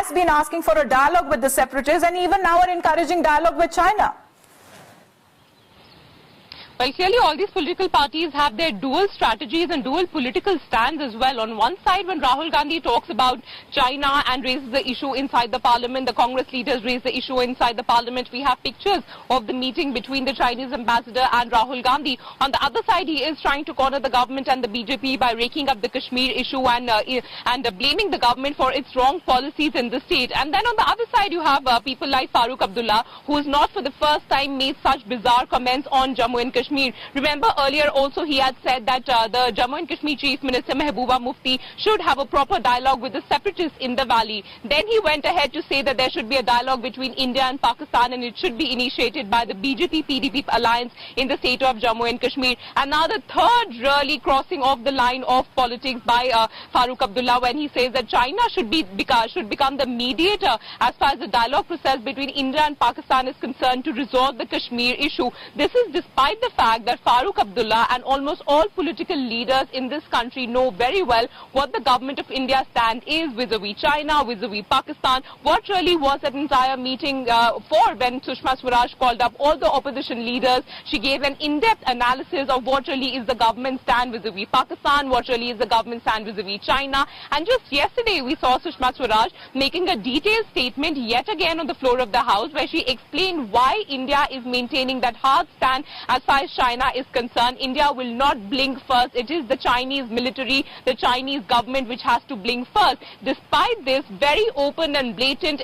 has been asking for a dialogue with the separatists and even now are encouraging dialogue with China. Well, clearly all these political parties have their dual strategies and dual political stands as well. On one side, when Rahul Gandhi talks about China and raises the issue inside the parliament, the Congress leaders raise the issue inside the parliament. We have pictures of the meeting between the Chinese ambassador and Rahul Gandhi. On the other side, he is trying to corner the government and the BJP by raking up the Kashmir issue and blaming the government for its wrong policies in the state. And then on the other side, you have people like Farooq Abdullah, who has not for the first time made such bizarre comments on Jammu and Kashmir. Remember earlier also he had said that the Jammu and Kashmir Chief Minister Mehbooba Mufti should have a proper dialogue with the separatists in the valley. Then he went ahead to say that there should be a dialogue between India and Pakistan and it should be initiated by the BJP-PDP alliance in the state of Jammu and Kashmir. And now the third really crossing of the line of politics by Farooq Abdullah when he says that China should become the mediator as far as the dialogue process between India and Pakistan is concerned to resolve the Kashmir issue. This is despite the fact that Farooq Abdullah and almost all political leaders in this country know very well what the government of India's stand is vis-a-vis China, vis-a-vis Pakistan. What really was that entire meeting for when Sushma Swaraj called up all the opposition leaders? She gave an in-depth analysis of what really is the government stand vis-a-vis Pakistan, what really is the government stand vis-a-vis China. And just yesterday we saw Sushma Swaraj making a detailed statement yet again on the floor of the House where she explained why India is maintaining that hard stand as far as China is concerned. India will not blink first. It is the Chinese military, the Chinese government which has to blink first. Despite this very open and blatant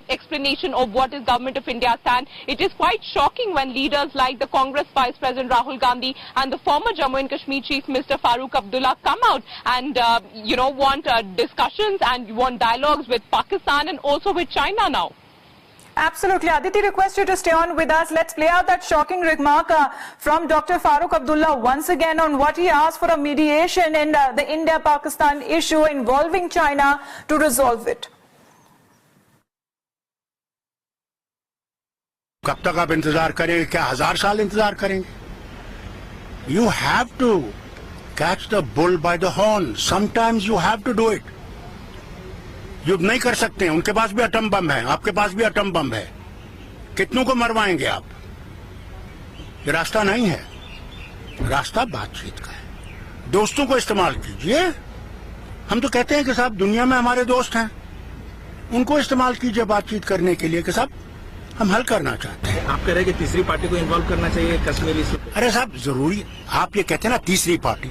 explanation of what is government of India's stand, it is quite shocking when leaders like the Congress Vice President Rahul Gandhi and the former Jammu and Kashmir Chief Minister Farooq Abdullah come out and want discussions and want dialogues with Pakistan and also with China now. Absolutely. Aditi, request you to stay on with us. Let's play out that shocking remark from Dr. Farooq Abdullah once again on what he asked for a mediation in the India-Pakistan issue involving China to resolve it. कब तक आप इंतजार करेंगे? क्या 1000 साल इंतजार करेंगे? You have to catch the bull by the horn. Sometimes you have to do it. युद्ध नहीं कर सकते हैं, उनके पास भी एटम बम है, आपके पास भी एटम बम है, कितनों को मरवाएंगे आप? ये रास्ता नहीं है, रास्ता बातचीत का है। दोस्तों को इस्तेमाल कीजिए। हम तो कहते हैं कि साहब दुनिया में हमारे दोस्त हैं, उनको इस्तेमाल कीजिए बातचीत करने के लिए कि साहब हम हल करना चाहते हैं। आप कह रहे हैं कि तीसरी पार्टी को इन्वॉल्व करना चाहिए कश्मीर इशू? अरे साहब जरूरी, आप ये कहते हैं ना तीसरी पार्टी।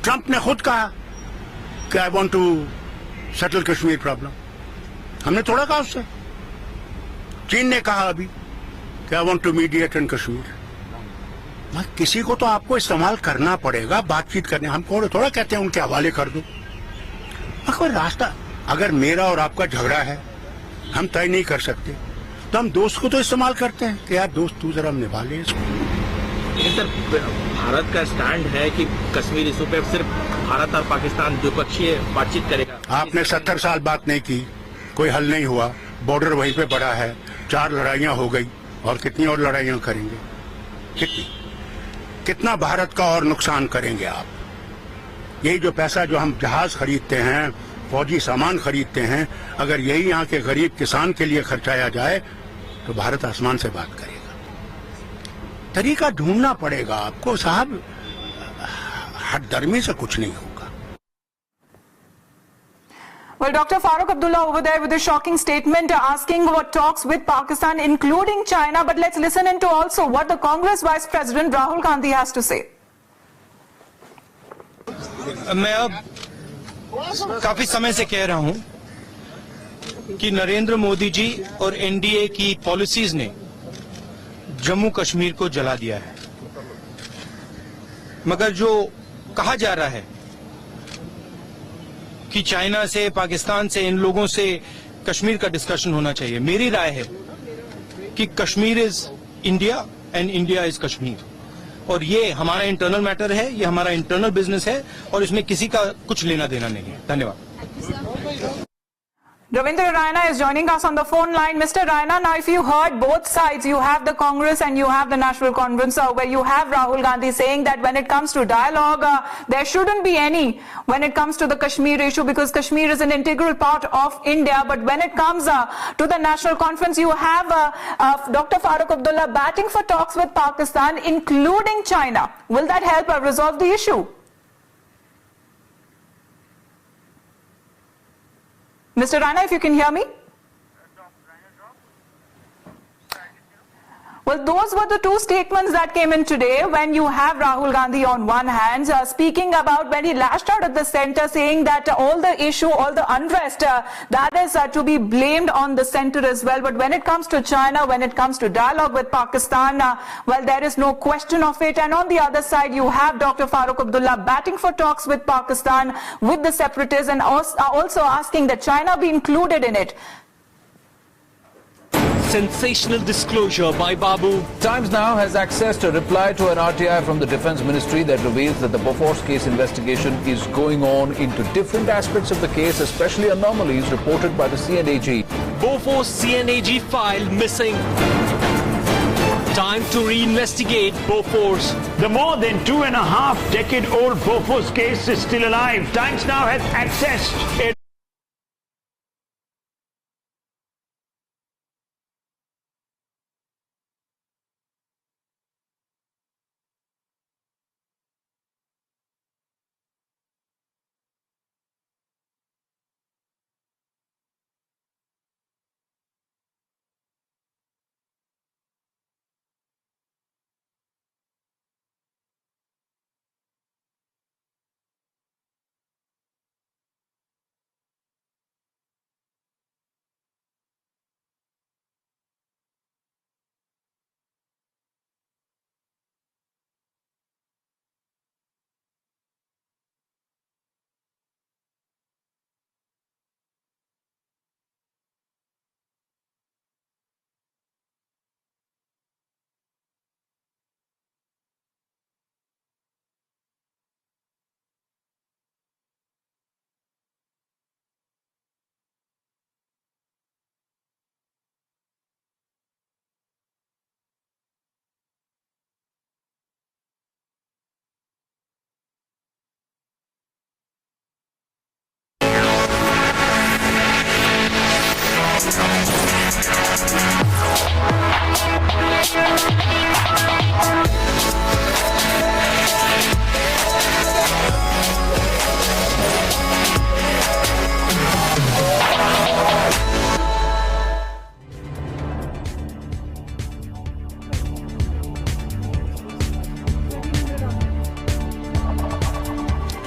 ट्रंप ने खुद कहा कि I want to settle Kashmir problem. हमने थोड़ा कहा उससे। चीन ने कहा अभी कि I want to mediate in Kashmir. किसी को तो आपको इस्तेमाल करना पड़ेगा बातचीत करने। हम थोड़ा कहते हैं उनके हवाले कर दो। कोई रास्ता, अगर मेरा और आपका झगड़ा है, हम तय नहीं कर सकते, तो हम दोस्त को तो इस्तेमाल करते हैं कि यार दोस्त तू जरा निभा ले इसको। लेकिन सर भारत का स्टैंड है कि कश्मीर इशू पे सिर्फ भारत और पाकिस्तान द्विपक्षीय बातचीत करेगा। आपने 70 साल बात नहीं की, कोई हल नहीं हुआ, बॉर्डर वहीं पे पड़ा है, 4 लड़ाइयां हो गई और कितनी और लड़ाइयां करेंगे? कितना भारत का और नुकसान करेंगे आप? यही जो पैसा जो हम जहाज खरीदते हैं, फौजी सामान खरीदते हैं, अगर यही यहाँ के गरीब किसान के लिए खर्चाया जाए तो भारत आसमान से बात करेगा। तरीका ढूंढना पड़ेगा आपको साहब, हठधर्मी से कुछ नहीं होगा। Well, Dr. Farooq Abdullah over there with a shocking statement asking what talks with Pakistan, including China. But let's listen into also what the Congress Vice President Rahul Gandhi has to say. मैं अब काफी समय से कह रहा हूं कि नरेंद्र मोदी जी और एनडीए की पॉलिसीज ने जम्मू कश्मीर को जला दिया है। मगर जो कहा जा रहा है कि चाइना से, पाकिस्तान से, इन लोगों से कश्मीर का डिस्कशन होना चाहिए, मेरी राय है कि Kashmir is India and India is Kashmir, और ये हमारा इंटरनल मैटर है, ये हमारा इंटरनल बिजनेस है और इसमें किसी का कुछ लेना देना नहीं है। धन्यवाद। Ravindra Raina is joining us on the phone line. Mr. Raina, now if you heard both sides, you have the Congress and you have the National Conference where you have Rahul Gandhi saying that when it comes to dialogue, there shouldn't be any when it comes to the Kashmir issue because Kashmir is an integral part of India. But when it comes to the National Conference, you have Dr. Farooq Abdullah batting for talks with Pakistan, including China. Will that help resolve the issue? Mr. Raina, if you can hear me? Well, those were the two statements that came in today when you have Rahul Gandhi on one hand speaking about when he lashed out at the center saying that all the issue, all the unrest, that is to be blamed on the center as well. But when it comes to China, when it comes to dialogue with Pakistan, well, there is no question of it. And on the other side, you have Dr. Farooq Abdullah batting for talks with Pakistan, with the separatists, and also asking that China be included in it. Sensational disclosure by Babu. Times Now has accessed a reply to an RTI from the Defence Ministry that reveals that the Bofors case investigation is going on into different aspects of the case, especially anomalies reported by the CNAG. Bofors CNAG file missing. Time to reinvestigate Bofors. The more than 2.5-decade-old Bofors case is still alive. Times Now has accessed it.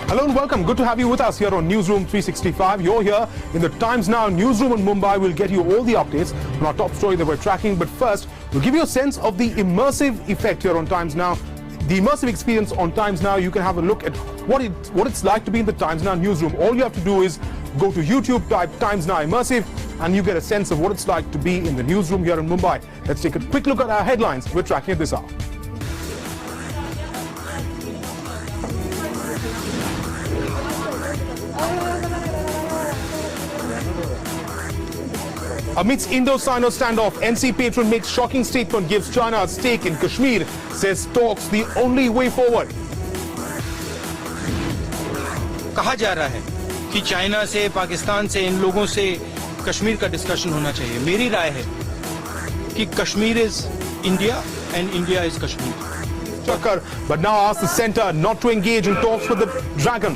Hello and welcome. Good to have you with us here on Newsroom 365. You're here in the Times Now newsroom in Mumbai. We'll get you all the updates on our top story that we're tracking. But first, we'll give you a sense of the immersive effect here on Times Now. The immersive experience on Times Now, you can have a look at what it's like to be in the Times Now newsroom. All you have to do is go to YouTube, type Times Now Immersive, and you get a sense of what it's like to be in the newsroom here in Mumbai. Let's take a quick look at our headlines we're tracking at this hour. Amidst Indo-Sino standoff, NC patron makes shocking statement, gives China a stake in Kashmir, says talks the only way forward. कहा जा रहा है कि China से, पाकिस्तान से, इन लोगों से कश्मीर का डिस्कशन होना चाहिए. मेरी राय है कि Kashmir is India and India is Kashmir. Chakkar, but now asks the centre not to engage in talks with the dragon.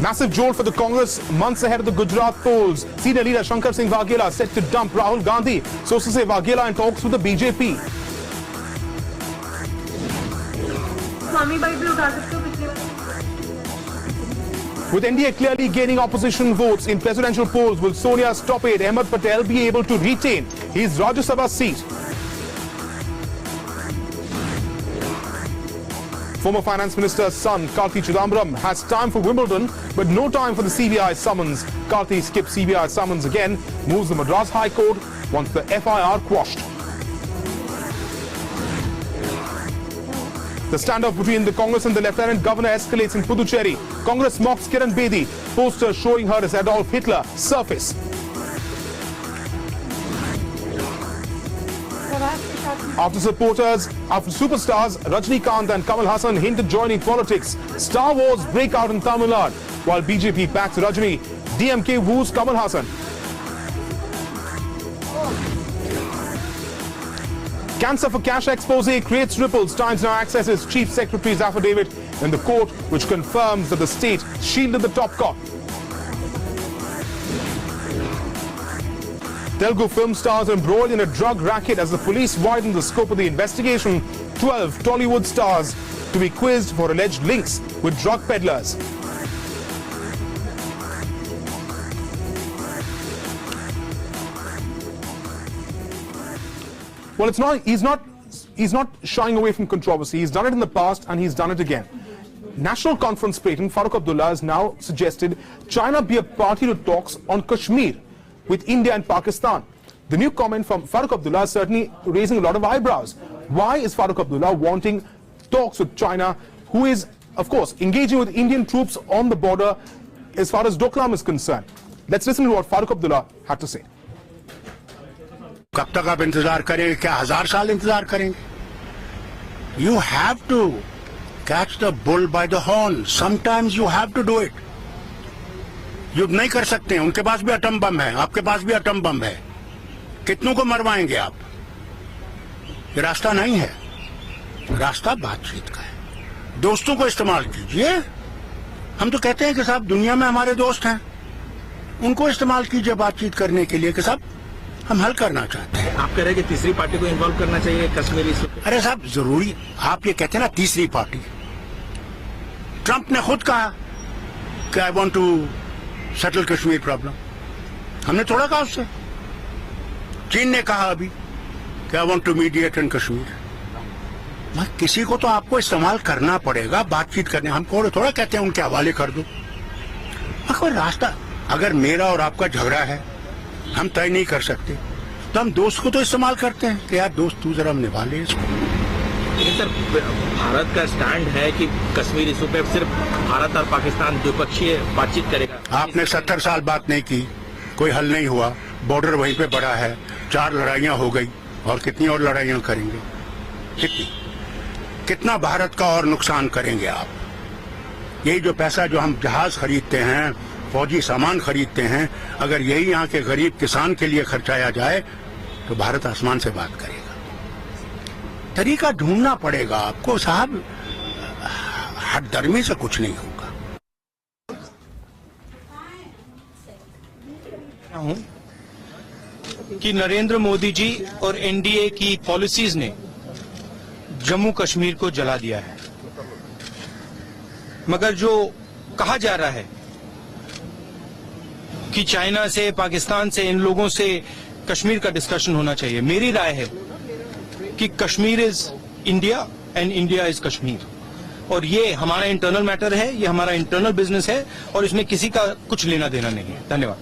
Massive jolt for the Congress months ahead of the Gujarat polls. Senior leader Shankar Singh Waghela set to dump Rahul Gandhi. Sources say Waghela in talks with the BJP. With NDA clearly gaining opposition votes in presidential polls, will Sonia's top aide Ahmed Patel be able to retain his Rajya Sabha seat? Former Finance Minister's son, Karti Chidambaram, has time for Wimbledon, but no time for the CBI summons. Karti skips CBI summons again, moves the Madras High Court, wants the FIR quashed. The standoff between the Congress and the Lieutenant Governor escalates in Puducherry. Congress mocks Kiran Bedi. Posters showing her as Adolf Hitler surface. After superstars Rajnikant and Kamal Hassan hint at joining politics, Star Wars break out in Tamil Nadu, while BJP backs Rajni, DMK woos Kamal Hassan. Cancer for cash expose creates ripples. Times now accesses Chief Secretary's affidavit in the court, which confirms that the state shielded the top cop. Telugu film stars embroiled in a drug racket as the police widen the scope of the investigation. 12 Tollywood stars to be quizzed for alleged links with drug peddlers. Well, he's not shying away from controversy. He's done it in the past and he's done it again. National Conference President Farooq Abdullah has now suggested China be a party to talks on Kashmir with India and Pakistan. The new comment from Farooq Abdullah is certainly raising a lot of eyebrows. Why is Farooq Abdullah wanting talks with China, who is, of course, engaging with Indian troops on the border as far as Doklam is concerned? Let's listen to what Farooq Abdullah had to say. कब तक आप इंतजार करेंगे? क्या 1000 साल इंतजार करेंगे? You have to catch the bull by the horn. Sometimes you have to do it. युद्ध नहीं कर सकते हैं. उनके पास भी एटम बम है, आपके पास भी एटम बम है. कितनों को मरवाएंगे आप? ये रास्ता नहीं है. रास्ता बातचीत का है. दोस्तों को इस्तेमाल कीजिए. हम तो कहते हैं कि साहब दुनिया में हमारे दोस्त हैं. उनको इस्तेमाल कीजिए बातचीत करने के लिए कि साहब हम हल करना चाहते हैं. आप कह रहे हैं कि तीसरी पार्टी को इन्वॉल्व करना चाहिए कश्मीर इशू. अरे साहब जरूरी, आप ये कहते हैं ना तीसरी पार्टी. ट्रंप ने खुद कहा कि I want to settle Kashmir problem. हमने थोड़ा कहा उससे. चीन ने कहा अभी कि I want to mediate in Kashmir. किसी को तो आपको इस्तेमाल करना पड़ेगा बातचीत करने. हम थोड़ा कहते हैं उनके हवाले कर दो. कोई रास्ता, अगर मेरा और आपका झगड़ा है, हम तय नहीं कर सकते, तो हम दोस्त को तो इस्तेमाल करते हैं कि यार दोस्त तू जरा निभा ले इसको. लेकिन सर, भारत का स्टैंड है कि कश्मीर इशू पे सिर्फ भारत और पाकिस्तान द्विपक्षीय बातचीत करेगा. आपने 70 साल बात नहीं की, कोई हल नहीं हुआ. बॉर्डर वहीं पे बड़ा है, 4 लड़ाइयां हो गई, और कितनी और लड़ाइयां करेंगे? कितना भारत का और नुकसान करेंगे आप? यही जो पैसा जो हम जहाज खरीदते हैं, फौजी सामान खरीदते हैं, अगर यही यहाँ के गरीब किसान के लिए खर्चाया जाए तो भारत आसमान से बात करेगा. तरीका ढूंढना पड़ेगा आपको साहब. हठधर्मी से कुछ नहीं होगा. कि नरेंद्र मोदी जी और एनडीए की पॉलिसीज ने जम्मू कश्मीर को जला दिया है. मगर जो कहा जा रहा है कि चाइना से, पाकिस्तान से, इन लोगों से कश्मीर का डिस्कशन होना चाहिए. मेरी राय है कि Kashmir is India and India is Kashmir. और ये हमारा इंटरनल मैटर है, ये हमारा इंटरनल बिजनेस है, और इसमें किसी का कुछ लेना देना नहीं है. धन्यवाद.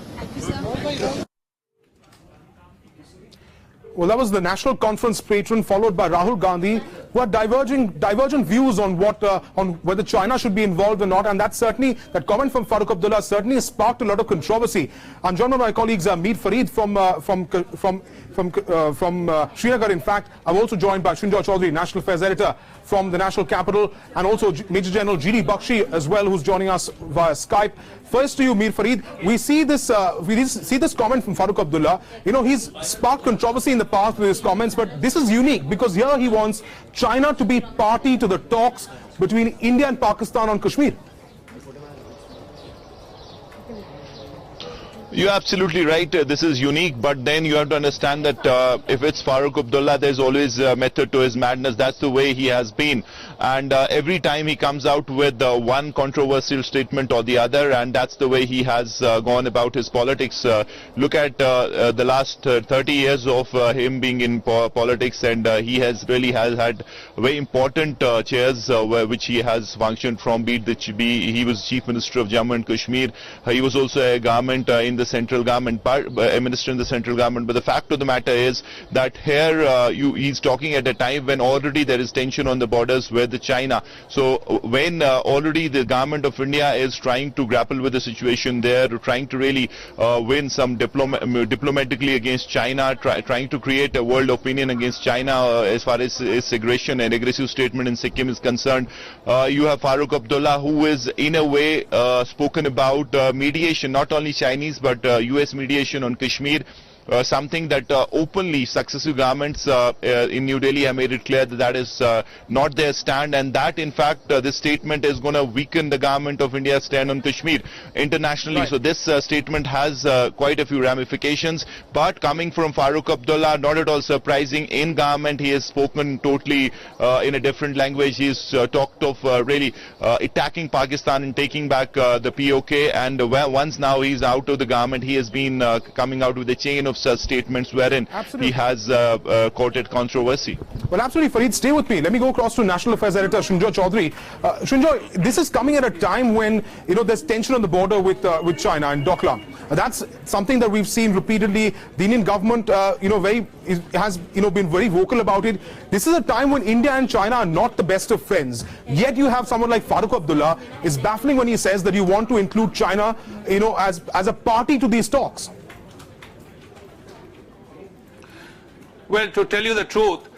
Well, that was the National Conference patron, followed by Rahul Gandhi, who had divergent views on on whether China should be involved or not, and that comment from Farooq Abdullah certainly sparked a lot of controversy. I'm joined by my colleagues Mir Farid from Srinagar. In fact, I'm also joined by Srinjoy Chaudhary, National Affairs Editor from the National Capital, and also Major General G.D. Bakshi as well, who's joining us via Skype. First to you, Mir Farid. We see this comment from Farooq Abdullah. You know, he's sparked controversy in the past with his comments, but this is unique because here he wants China to be party to the talks between India and Pakistan on Kashmir. You're absolutely right. This is unique, but then you have to understand that if it's Farooq Abdullah, there's always a method to his madness. That's the way he has been. And every time he comes out with one controversial statement or the other, and that's the way he has gone about his politics. Look at the last 30 years of him being in politics, and he has really had very important chairs which he has functioned from. He was Chief Minister of Jammu and Kashmir. He was also a government in the central government, a minister in the central government. But the fact of the matter is that here he's talking at a time when already there is tension on the borders with with the China. So when already the government of India is trying to grapple with the situation there, trying to really win some diplomatically against China, trying to create a world opinion against China as far as its aggression and aggressive statement in Sikkim is concerned, you have Farooq Abdullah, who is in a way spoken about mediation, not only Chinese but US mediation on Kashmir. Something that openly successive governments in New Delhi have made it clear that that is not their stand, and that in fact this statement is going to weaken the government of India's stand on Kashmir internationally. Right. So this statement has quite a few ramifications, but coming from Farooq Abdullah, not at all surprising. In government he has spoken totally in a different language. He's talked of really attacking Pakistan and taking back the POK, and once now he's out of the government, he has been coming out with a chain of such statements wherein he has courted controversy. Well, absolutely, Fareed, stay with me. Let me go across to National Affairs Editor Srinjoy Chaudhary. Srinjoy, this is coming at a time when there's tension on the border with China and Doklam. That's something that we've seen repeatedly. The Indian government, has been very vocal about it. This is a time when India and China are not the best of friends. Yet you have someone like Farooq Abdullah. It's baffling when he says that you want to include China, as a party to these talks. Well, to tell you the truth,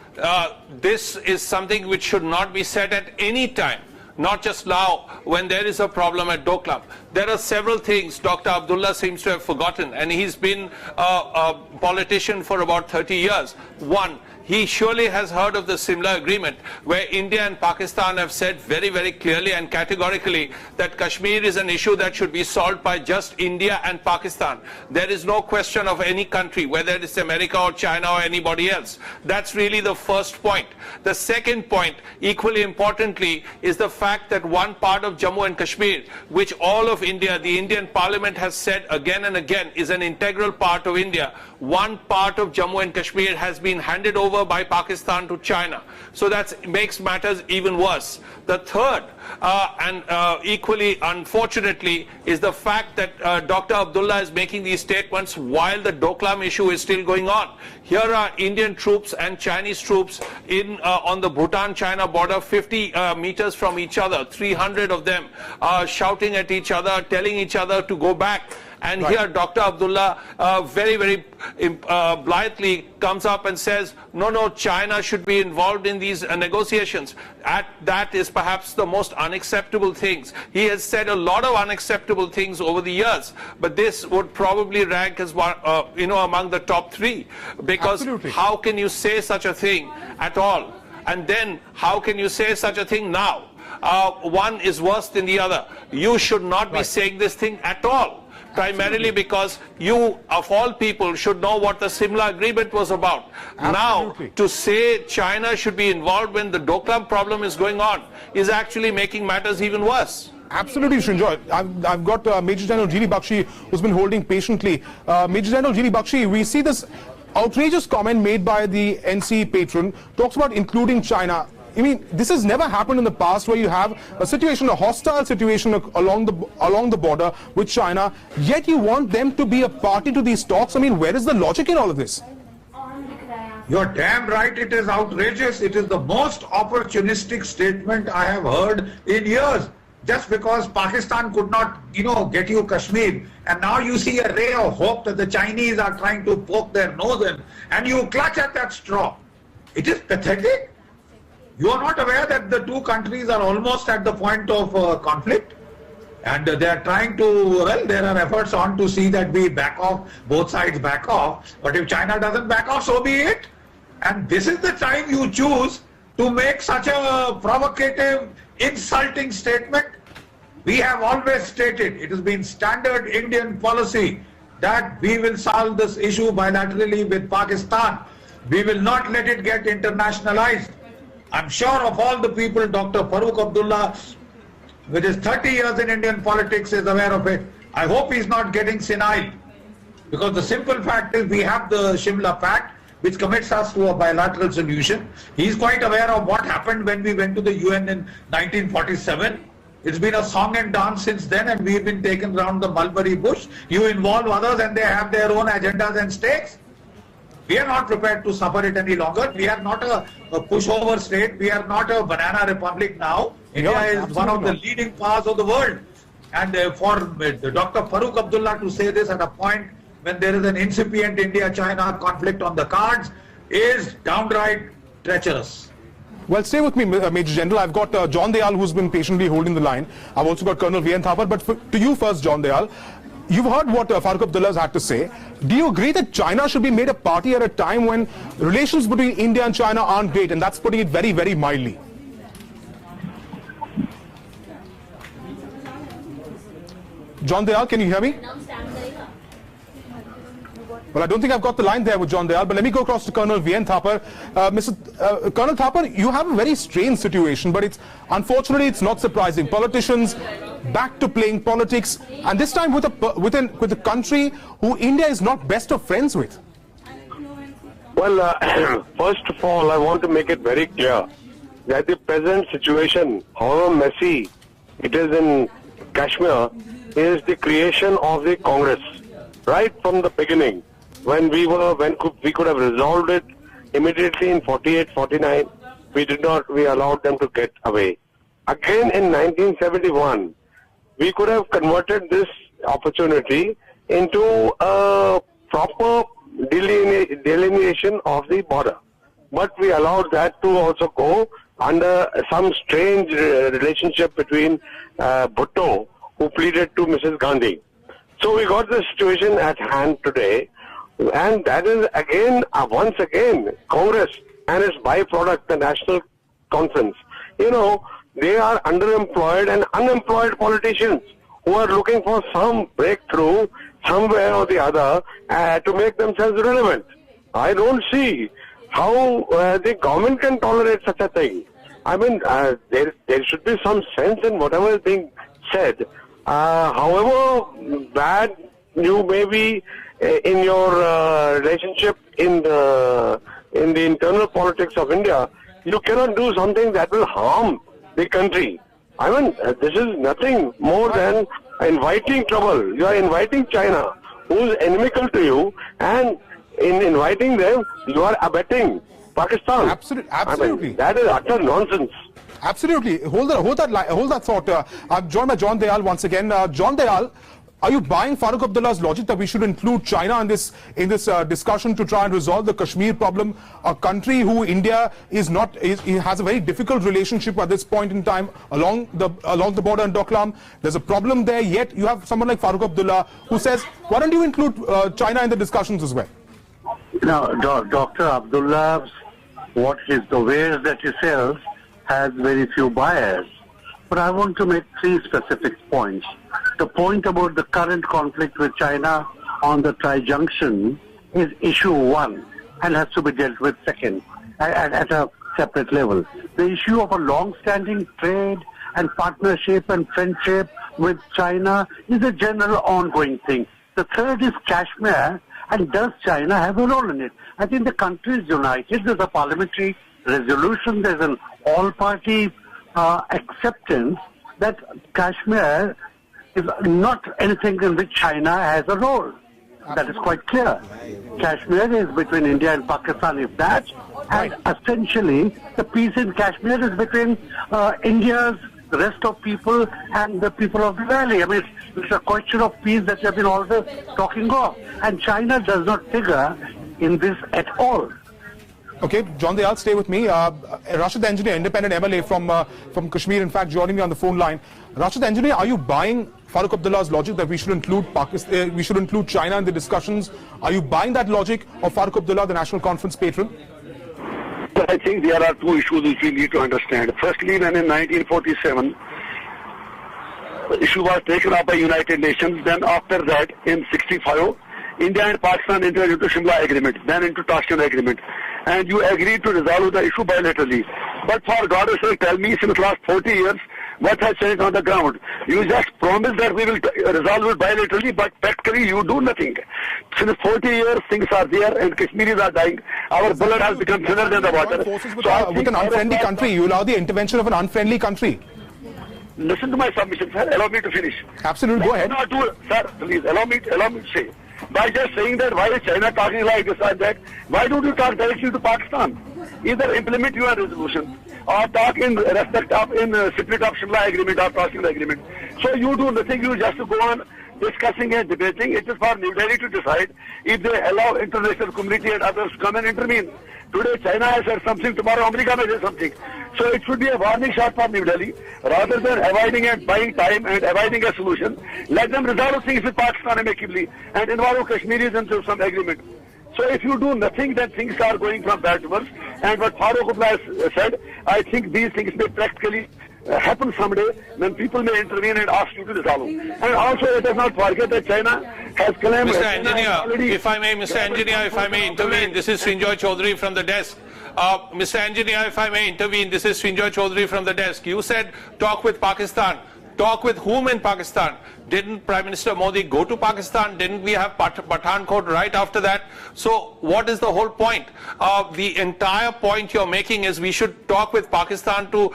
this is something which should not be said at any time, not just now when there is a problem at Doklam. There are several things Dr. Abdullah seems to have forgotten, and he's been a politician for about 30 years. One, he surely has heard of the Simla Agreement, where India and Pakistan have said very, very clearly and categorically that Kashmir is an issue that should be solved by just India and Pakistan. There is no question of any country, whether it's America or China or anybody else. That's really the first point. The second point, equally importantly, is the fact that one part of Jammu and Kashmir, which all of India, the Indian Parliament has said again and again, is an integral part of India. One part of Jammu and Kashmir has been handed over by Pakistan to China. So that makes matters even worse. The third, and equally unfortunately, is the fact that Dr. Abdullah is making these statements while the Doklam issue is still going on. Here are Indian troops and Chinese troops on the Bhutan-China border, 50 meters from each other, 300 of them shouting at each other, telling each other to go back. And here Dr. Abdullah very, very blithely comes up and says, no, China should be involved in these negotiations. That is perhaps the most unacceptable things. He has said a lot of unacceptable things over the years, but this would probably rank as one, among the top three. Because how can you say such a thing at all? And then how can you say such a thing now? One is worse than the other. You should not be saying this thing at all. Primarily because you, of all people, should know what the Simla Agreement was about. Now, to say China should be involved when the Doklam problem is going on is actually making matters even worse. Absolutely, Srinjoy. I've got Major General G.D. Bakshi, who's been holding patiently. Major General G.D. Bakshi, we see this outrageous comment made by the NC patron, talks about including China. I mean, this has never happened in the past, where you have a situation, a hostile situation along the border with China, yet you want them to be a party to these talks. I mean, where is the logic in all of this? You're damn right, it is outrageous. It is the most opportunistic statement I have heard in years. Just because Pakistan could not, get you Kashmir, and now you see a ray of hope that the Chinese are trying to poke their nose in, and you clutch at that straw. It is pathetic. You are not aware that the two countries are almost at the point of conflict, and they are trying to, there are efforts on to see that we back off, both sides back off, but if China doesn't back off, so be it. And this is the time you choose to make such a provocative, insulting statement. We have always stated, it has been standard Indian policy, that we will solve this issue bilaterally with Pakistan. We will not let it get internationalized. I'm sure of all the people, Dr. Farooq Abdullah, with his 30 years in Indian politics, is aware of it. I hope he's not getting senile, because the simple fact is we have the Shimla Pact, which commits us to a bilateral solution. He's quite aware of what happened when we went to the UN in 1947. It's been a song and dance since then, and we've been taken round the mulberry bush. You involve others and they have their own agendas and stakes. We are not prepared to suffer it any longer. We are not a pushover state. We are not a banana republic now. India is one of the leading powers of the world. And for Dr. Farooq Abdullah to say this at a point when there is an incipient India-China conflict on the cards is downright treacherous. Well, stay with me, Major General. I've got John Dayal, who's been patiently holding the line. I've also got Colonel V.N. Thapar. But to you first, John Dayal, you've heard what Farooq Abdullah's had to say. Do you agree that China should be made a party at a time when relations between India and China aren't great? And that's putting it very, very mildly. John Dayal, can you hear me? Well, I don't think I've got the line there with John Dayal, but let me go across to Colonel V.N. Thapar. Colonel Thapar, you have a very strange situation, but unfortunately it's not surprising. Politicians back to playing politics, and this time with a country who India is not best of friends with. Well, first of all, I want to make it very clear that the present situation, however messy it is in Kashmir, is the creation of the Congress right from the beginning. When we could have resolved it immediately in 48, 49, we did not. We allowed them to get away. Again in 1971, we could have converted this opportunity into a proper delineation of the border, but we allowed that to also go under some strange relationship between Bhutto, who pleaded to Mrs. Gandhi. So we got the situation at hand today, and that is again, once again, Congress and its byproduct, the National Conference. You know, they are underemployed and unemployed politicians who are looking for some breakthrough somewhere or the other to make themselves relevant. I don't see how the government can tolerate such a thing. I mean, there should be some sense in whatever is being said. However bad you may be in your relationship in the internal politics of India, you cannot do something that will harm the country. I mean, this is nothing more than inviting trouble. You are inviting China, who is inimical to you, and in inviting them, you are abetting Pakistan. Absolutely. I mean, that is utter nonsense. Absolutely. Hold that thought. I'm joined by John Dayal once again. John Dayal, are you buying Farooq Abdullah's logic that we should include China in this discussion to try and resolve the Kashmir problem? A country who India has a very difficult relationship at this point in time along the border in Doklam. There's a problem there. Yet you have someone like Farooq Abdullah who says, why don't you include China in the discussions as well? Now, Dr. Abdullah's the wares that he sells has very few buyers. But I want to make three specific points. The point about the current conflict with China on the tri-junction is issue one and has to be dealt with second at a separate level. The issue of a long-standing trade and partnership and friendship with China is a general ongoing thing. The third is Kashmir, and does China have a role in it? I think the country is united. There's a parliamentary resolution. There's an all-party acceptance that Kashmir is not anything in which China has a role. That is quite clear. Kashmir is between India and Pakistan, if that, and essentially the peace in Kashmir is between India's rest of people and the people of the valley. I mean, it's a question of peace that we have been always talking of, and China does not figure in this at all. Okay, John Dayal, stay with me. Rashid Engineer, independent MLA from Kashmir, in fact, joining me on the phone line. Rashid Engineer, are you buying Farooq Abdullah's logic that we should include Pakistan, we should include China in the discussions? Are you buying that logic of Farooq Abdullah, the National Conference patron? I think there are two issues which we need to understand. Firstly, when in 1947, the issue was taken up by United Nations, then after that, in 65, India and Pakistan entered into Shimla Agreement, then into Tashkent Agreement, and you agreed to resolve the issue bilaterally. But for God's sake, tell me, since the last 40 years, what has changed on the ground? You just promised that we will resolve it bilaterally, but practically you do nothing. Since 40 years, things are there and Kashmiris are dying. Our blood has become thinner than the water. With an unfriendly country, you allow the intervention of an unfriendly country. Listen to my submission, sir. Allow me to finish. Absolutely, go ahead. Sir, please, allow me to say. by just saying that why is China talking like this and that? Why don't you talk directly to Pakistan? Either implement your resolution or talk in respect of spirit of Shimla agreement or talking agreement. So you do nothing, you just go on discussing and debating. It is for New Delhi to decide if they allow international community and others to come and intervene. Today China has said something, tomorrow America may say something. So it should be a warning shot for New Delhi. Rather than avoiding and buying time and avoiding a solution, let them resolve things with Pakistan amicably and involve Kashmiris into some agreement. So if you do nothing, then things are going from bad to worse. And what Farooq Abdullah has said, I think these things may practically happen someday when people may intervene and ask you to resolve. And also let us not forget that China has claimed... Mr. Engineer, if I may, Mr. Engineer, if I may intervene, this is Srinjoy Chaudhary from the desk. Mr. Engineer, if I may intervene, this is Srinjoy Chaudhary from the desk. You said talk with Pakistan. Talk with whom in Pakistan? Didn't Prime Minister Modi go to Pakistan? Didn't we have Pathankot right after that? So what is the whole point? The entire point you're making is we should talk with Pakistan to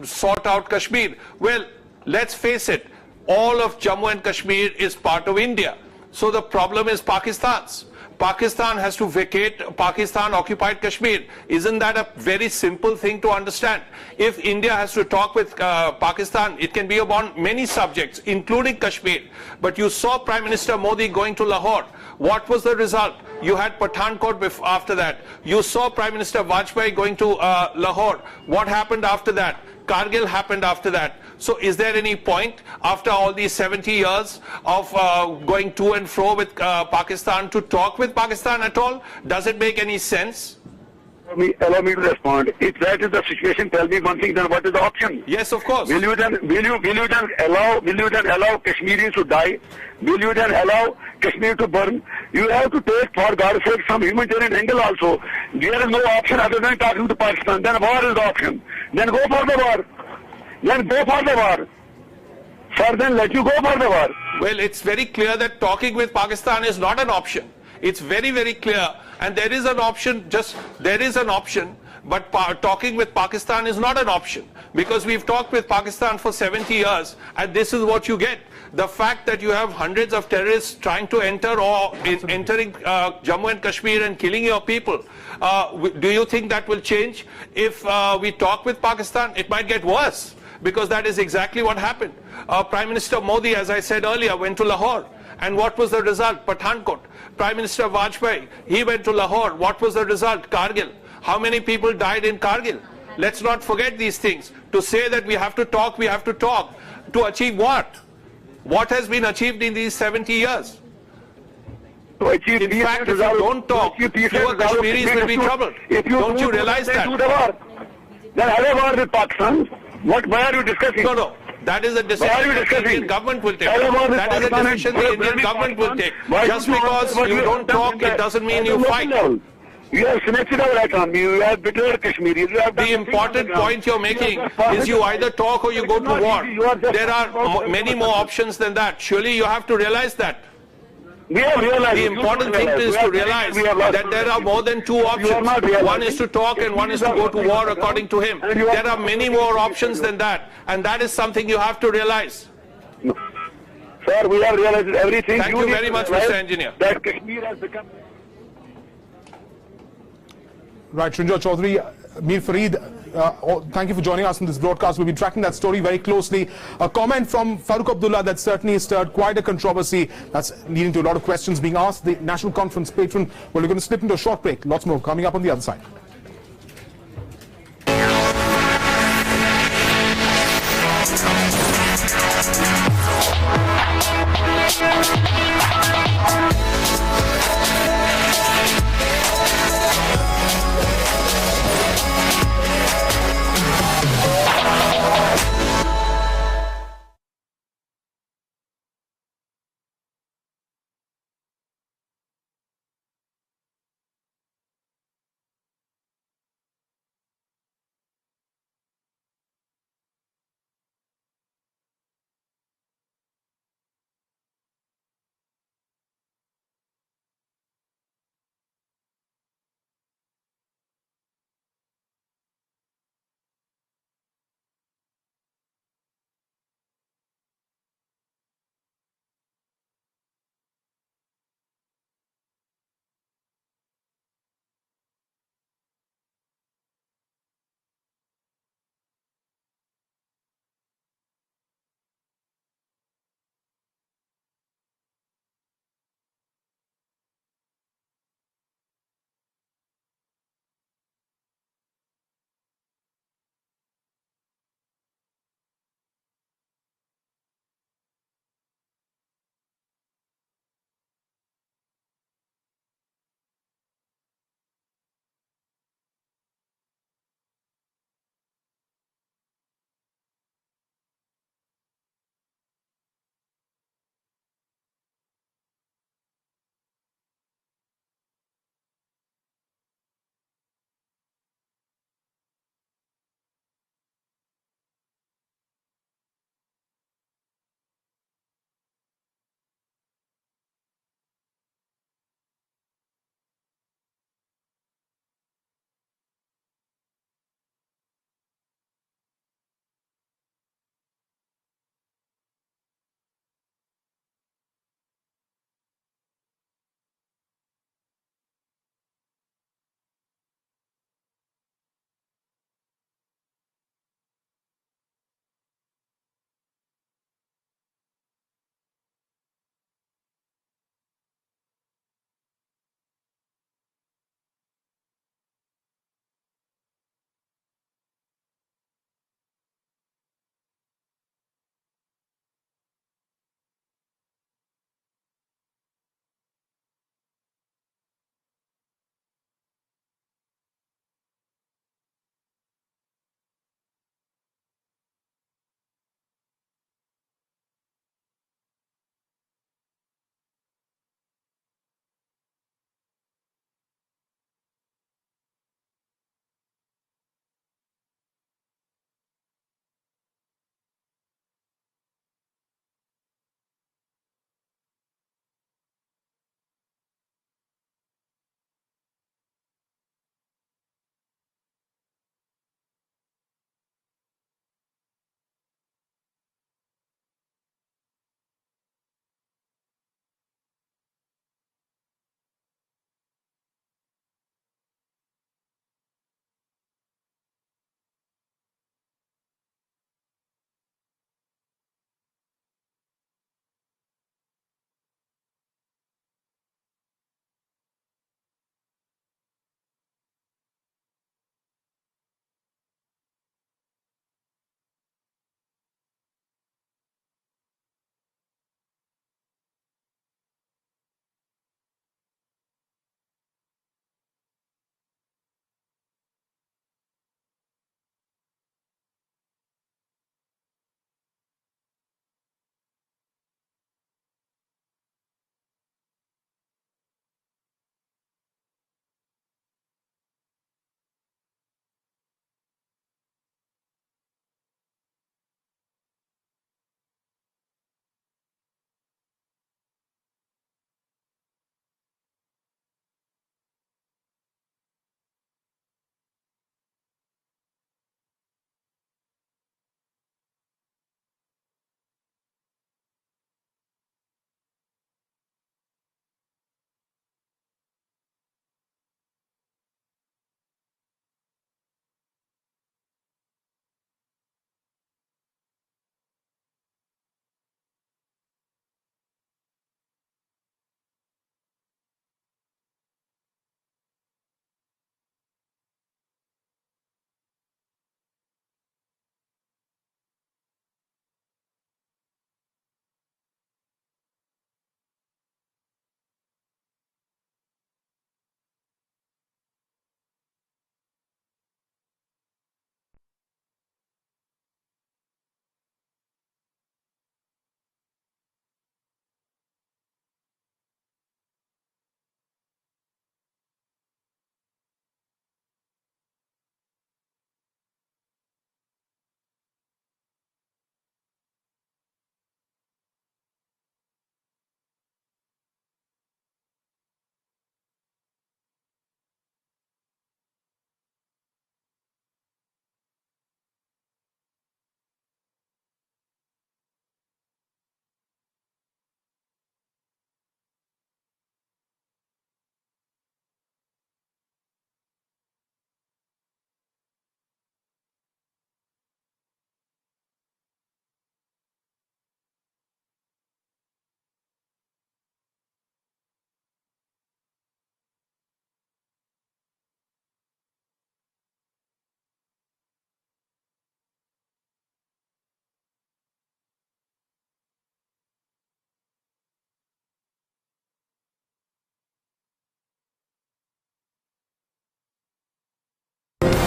sort out Kashmir. Well, let's face it, all of Jammu and Kashmir is part of India. So the problem is Pakistan's. Pakistan has to vacate Pakistan-occupied Kashmir. Isn't that a very simple thing to understand? If India has to talk with Pakistan, it can be about many subjects, including Kashmir. But you saw Prime Minister Modi going to Lahore. What was the result? You had Pathankot after that. You saw Prime Minister Vajpayee going to Lahore. What happened after that? Kargil happened after that. So is there any point after all these 70 years of going to and fro with Pakistan to talk with Pakistan at all? Does it make any sense? Allow me to respond. If that is the situation, tell me one thing, then what is the option? Yes, of course. Will you then allow Kashmiris to die? Will you then allow Kashmir to burn? You have to take, for God's sake, some humanitarian angle also. There is no option other than talking to Pakistan. Then war is the option. Then go for the war. Then go for the war. Sir, then let you go for the war. Well, it's very clear that talking with Pakistan is not an option. It's very, very clear. And there is an option, but talking with Pakistan is not an option. Because we've talked with Pakistan for 70 years, and this is what you get. The fact that you have hundreds of terrorists trying to enter or entering Jammu and Kashmir and killing your people. Do you think that will change if we talk with Pakistan? It might get worse, because that is exactly what happened. Prime Minister Modi, as I said earlier, went to Lahore. And what was the result? Pathankot. Prime Minister Vajpayee, he went to Lahore. What was the result? Kargil. How many people died in Kargil? Let's not forget these things. To say that we have to talk, we have to talk. To achieve what? What has been achieved in these 70 years? In fact, if you don't talk, fewer Kashmiris will be troubled. Don't you realize that? Then have a war with Pakistan. Why are you discussing? No. That is a decision the Indian government will take. That is a decision the Indian government will take. Just because you don't talk, it doesn't mean you fight. You have snatched our economy, you have betrayed Kashmir. The important point you're making is you either talk or you go to war. There are many more options than that. Surely you have to realize that. The important thing is to realize that there are more than two options. One is to talk and one is to go to war, according to him. There are many more options than that, and that is something you have to realize. Sir, we have realized everything. Thank you very much, Mr. Engineer. That Kashmir has become... Right, Srinjoy Chaudhary, Mir Fareed, thank you for joining us in this broadcast. We'll be tracking that story very closely. A comment from Farooq Abdullah that certainly stirred quite a controversy. That's leading to a lot of questions being asked. The National Conference patron, well, we're going to slip into a short break. Lots more coming up on the other side.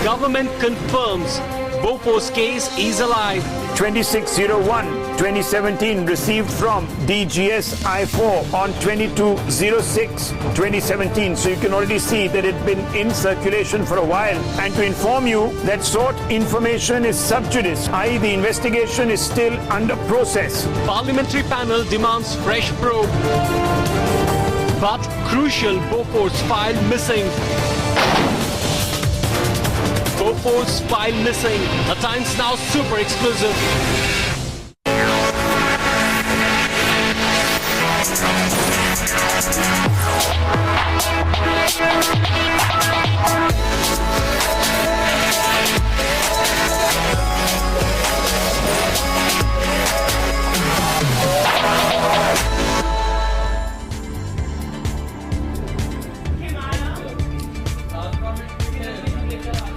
Government confirms Bofors case is alive. 2601-2017 received from DGS I4 on 2206-2017. So you can already see that it's been in circulation for a while. And to inform you that sought information is sub judice, i.e. the investigation is still under process. Parliamentary panel demands fresh probe. But crucial Bofors file missing. Bofors file missing. A Times Now super exclusive.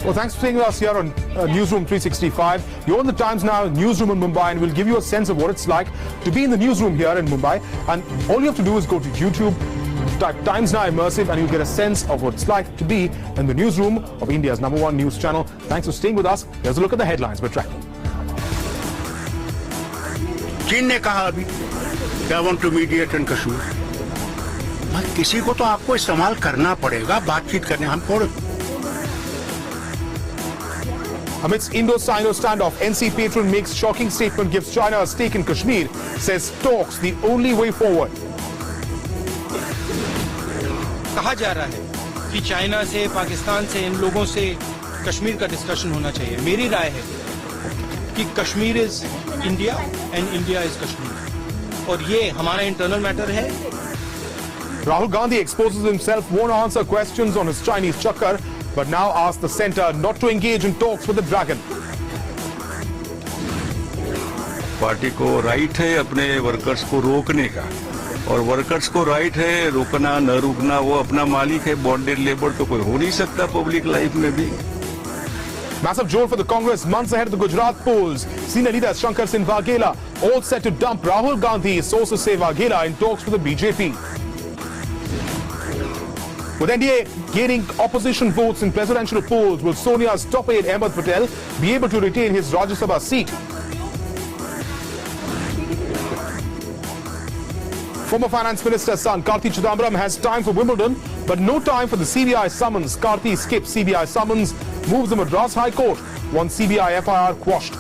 Well, thanks for staying with us here on Newsroom 365. You're in the Times Now newsroom in Mumbai, and we'll give you a sense of what it's like to be in the newsroom here in Mumbai. And all you have to do is go to YouTube, type Times Now Immersive, and you'll get a sense of what it's like to be in the newsroom of India's #1 news channel. Thanks for staying with us. Here's a look at the headlines we're tracking. चीन ने कहा अभी I want to mediate in Kashmir. किसी को तो आपको इस्तेमाल करना पड़ेगा बातचीत करने हमको. Amidst Indo-Sino standoff, NC patron makes shocking statement, gives China a stake in Kashmir, says talks the only way forward. कहा जा रहा है कि चाइना से, पाकिस्तान से, इन लोगों से कश्मीर का डिस्कशन होना चाहिए. मेरी राय है कि Kashmir is India and India is Kashmir, और ये हमारा इंटरनल मैटर है. Rahul Gandhi exposes himself, won't answer questions on his Chinese chakkar, but now asks the centre not to engage in talks with the dragon. Party को right है अपने workers को रोकने का, और वर्कर्स को राइट है रोकना न रुकना, वो अपना मालिक है. बॉन्डेड लेबर तो कोई हो नहीं सकता पब्लिक लाइफ में भी. Massive jolt for the Congress months ahead of the Gujarat polls. Senior leader Shankar Singh Vaghela all set to dump Rahul Gandhi. Sources say Vaghela in talks with the BJP. With NDA gaining opposition votes in presidential polls, will Sonia's top aide Ahmed Patel be able to retain his Rajya Sabha seat? Former Finance Minister's son Karti Chidambaram has time for Wimbledon, but no time for the CBI summons. Karti skips CBI summons, moves the Madras High Court, wants CBI FIR quashed.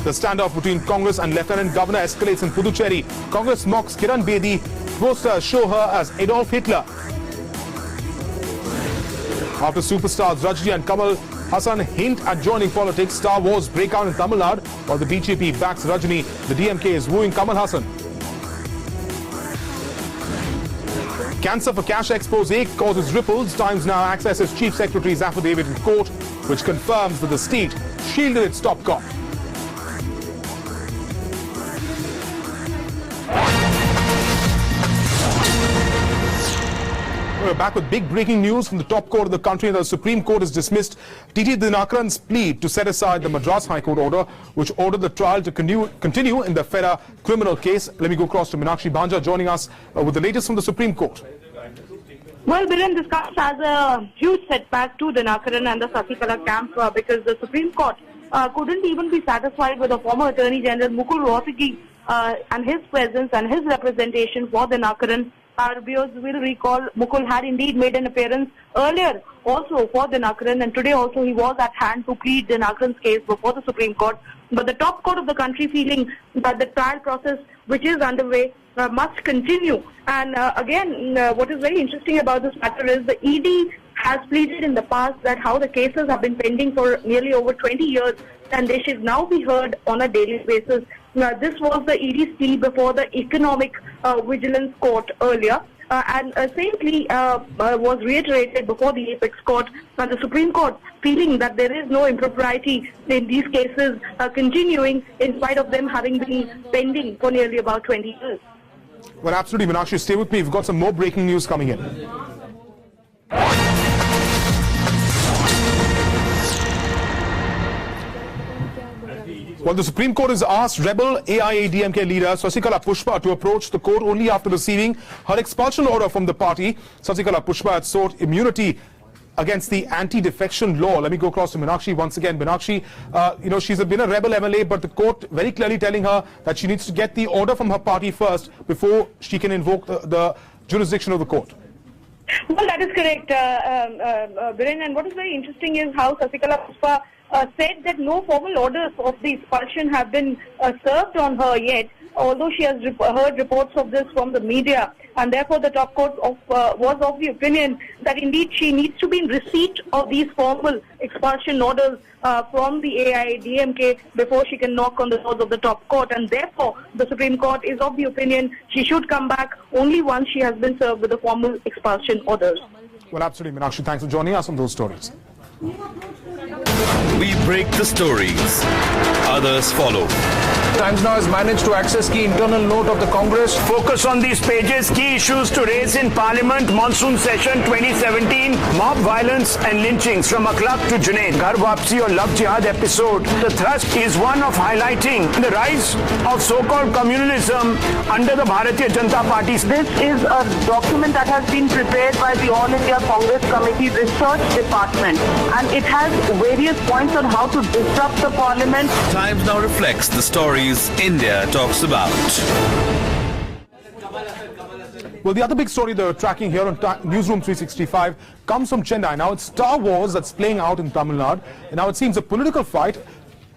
The standoff between Congress and Lieutenant Governor escalates in Puducherry. Congress mocks Kiran Bedi. Posters show her as Adolf Hitler. After superstars Rajni and Kamal Hassan hint at joining politics, Star Wars break out in Tamil Nadu while the BJP backs Rajni. The DMK is wooing Kamal Hassan. Cancer for cash expose causes ripples. Times Now accesses Chief Secretary's affidavit in court, which confirms that the state shielded its top cop. We're back with big breaking news from the top court of the country. The Supreme Court has dismissed T.T. Dinakaran's plea to set aside the Madras High Court order, which ordered the trial to continue in the FERA criminal case. Let me go across to Meenakshi Banja joining us with the latest from the Supreme Court. Well, Biren, this comes as a huge setback to Dinakaran and the Sasikala camp because the Supreme Court couldn't even be satisfied with the former Attorney General Mukul Rohatgi and his presence and his representation for Dinakaran. Our viewers will recall Mukul had indeed made an appearance earlier also for Dinakaran, and today also he was at hand to plead Dinakaran's case before the Supreme Court. But the top court of the country feeling that the trial process which is underway must continue. And again, what is very interesting about this matter is the ED has pleaded in the past that how the cases have been pending for nearly over 20 years and they should now be heard on a daily basis. This was the ED's plea before the Economic Vigilance Court earlier, and same plea was reiterated before the Apex Court. The Supreme Court feeling that there is no impropriety in these cases continuing in spite of them having been pending for nearly about 20 years. Well, absolutely, Meenakshi, stay with me. We've got some more breaking news coming in. Well, the Supreme Court has asked rebel AIADMK leader Sasikala Pushpa to approach the court only after receiving her expulsion order from the party. Sasikala Pushpa had sought immunity against the anti-defection law. Let me go across to Meenakshi once again. Meenakshi, she's been a rebel MLA, but the court very clearly telling her that she needs to get the order from her party first before she can invoke the jurisdiction of the court. Well, that is correct, Biren. And what is very interesting is how Sasikala Pushpa said that no formal orders of the expulsion have been served on her yet, although she has heard reports of this from the media, and therefore the top court was of the opinion that indeed she needs to be in receipt of these formal expulsion orders from the AIADMK before she can knock on the doors of the top court, and therefore the Supreme Court is of the opinion she should come back only once she has been served with the formal expulsion orders. Well, absolutely, Meenakshi. Thanks for joining us on those stories. We break the stories, others follow. Times Now has managed to access key internal note of the Congress. Focus on these pages, key issues to raise in Parliament, monsoon session 2017, mob violence and lynchings from Akhlaq to Junaid, Ghar Wapsi or Love Jihad episode. The thrust is one of highlighting the rise of so-called communalism under the Bharatiya Janata Party. This is a document that has been prepared by the All India Congress Committee Research Department, and it has various points on how to disrupt the Parliament. Times Now reflects the stories India talks about. Well, the other big story that we're tracking here on Newsroom 365 comes from Chennai. Now, it's Star Wars that's playing out in Tamil Nadu. And now it seems a political fight